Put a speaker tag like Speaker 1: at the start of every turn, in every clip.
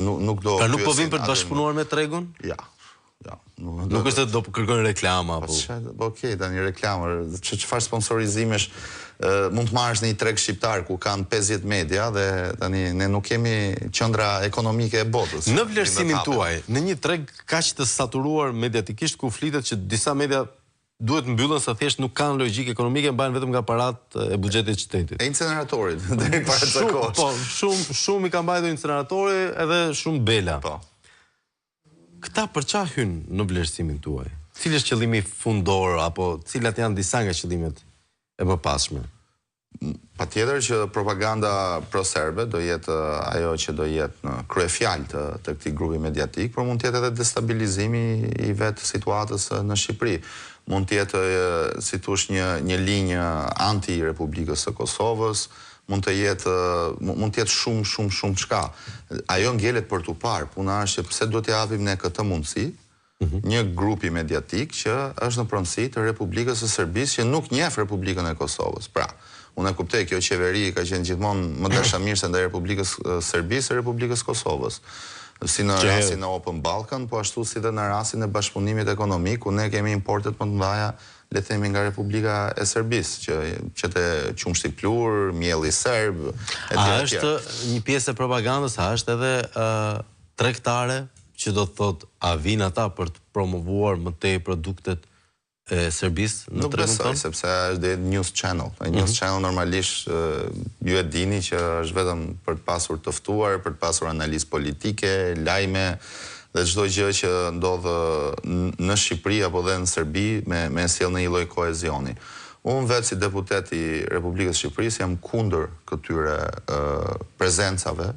Speaker 1: Nuk do...
Speaker 2: Pra nuk po vim për të bashkëpunuar me tregun?
Speaker 1: Ja.
Speaker 2: Nuk është se do kërkojnë reklama?
Speaker 1: Okej, tani reklamër, çfarë sponsorizimesh mund të marrësh në një treg shqiptar ku kanë 50 media dhe tani ne nuk kemi qendra ekonomike e botës.
Speaker 2: Në vlerësimin tuaj, në një treg kaq të saturuar mediatikisht ku flitet që disa media duhet mbyllen sa thjesht nuk kanë logjikë ekonomike, mbajnë vetëm nga paratë e buxhetit të shtetit.
Speaker 1: E inceneratorit deri para të kohës.
Speaker 2: Po, shumë i ka mbajtur inceneratori edhe shumë bela.
Speaker 1: Po.
Speaker 2: Këta për çfarë hyn në vlerësimin tuaj? Cili është qëllimi fundor apo cilat janë disa nga qëllimet e mëpasshme?
Speaker 1: Patjetër që propaganda pro-serbe do jetë ajo që do jetë në kryefjalë të këtij grupi mediatik, por mund të jetë edhe destabilizimi i vetë situatës në Shqipëri. Mund të jetë, si thosh, një linjë anti-Republikës së Kosovës, mund të jetë shumë çka. Ajo ngjelet për tu parë. Puna është që pse duhet t'i japim ne këtë mundësi, një grupi mediatik që është në pronësi të Republikës së Serbisë që nuk njeh Republikën e Kosovës. Pra, unë e kuptoj, kjo qeveri ka qenë gjithmonë më dashamirëse ndaj Republikës Serbisë e Republikës Kosovës. Si në rastin e Open Balkan, po ashtu si dhe në rastin e bashkëpunimit ekonomik, ku ne kemi importet më të mëdha, le të themi, nga Republika e Serbisë, që të qumshti plur, mielli serb,
Speaker 2: A është një pjesë e propagandës, a është edhe tregtare që do të thotë a vinë ata për të promovuar më tej produktet e Serbisë në tregun tonë?
Speaker 1: Nuk besoj, sepse është news channel. News channel normalisht ju e dini që është vetëm për të pasur të ftuar, për të pasur analizë politike, lajme dhe çdo gjë që ndodh në Shqipëri apo dhe në Serbi me sjell në një lloj kohezioni. Unë vetë si deputet i Republikës Shqipërisë jam kundër këtyre prezencave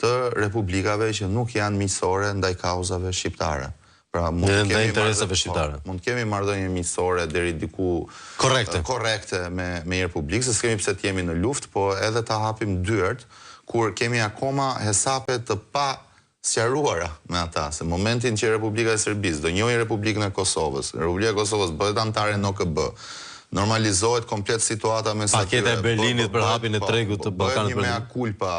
Speaker 1: të republikave që nuk janë miqësore ndaj kauzave shqiptare. Pra, mund të kemi marrëdhënie miqësore deri diku korrekte me një republikë, se s'kemi pse të jemi në luftë, po edhe ta hapim dyert kur kemi akoma hesape të pa sqaruara me ata, se momentin që Republika e Serbisë do njohë Republikën e Kosovës, Republika e Kosovës bëhet anëtare në OKB, normalizohet komplet situata mes atyre.
Speaker 2: Paketa e Berlinit për hapjen e tregut të Ballkanit.
Speaker 1: Bëhet një mea culpa.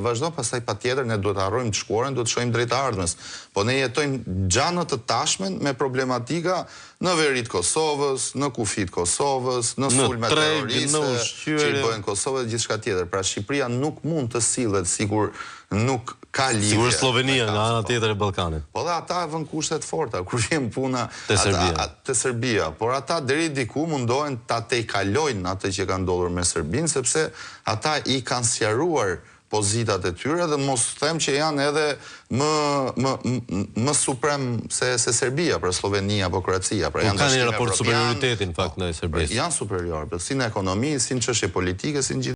Speaker 1: Vazhdo pastaj patjetër ne duhet të harrojmë të shkuarën, duhet të shohim drejt ardhmes. Po ne jetojmë gjanë të tashmen me problematika në verit Kosovës, në kufit Kosovës, në sulme terroriste që i bëhen Kosovë dhe gjithçka tjetër. Pra Shqipëria nuk mund të sillet sikur nuk ka lidhje.
Speaker 2: Sigur Slovenia nga ana tjetër e Ballkanit.
Speaker 1: Po dhe ata vën kushtet forta kur vjen puna te Serbia, por ata deri diku mundohen ta tejkalojnë atë që ka ndodhur me Serbinë, sepse ata i kanë sqaruar pozitat e tyre dhe mos them që janë edhe më suprem se Serbia, pra Slovenia apo Kroacia. Pra
Speaker 2: janë kanë një raport superioriteti në fakt ndaj Serbisë.
Speaker 1: Janë superior, si në ekonomi, si në çështje politike, si në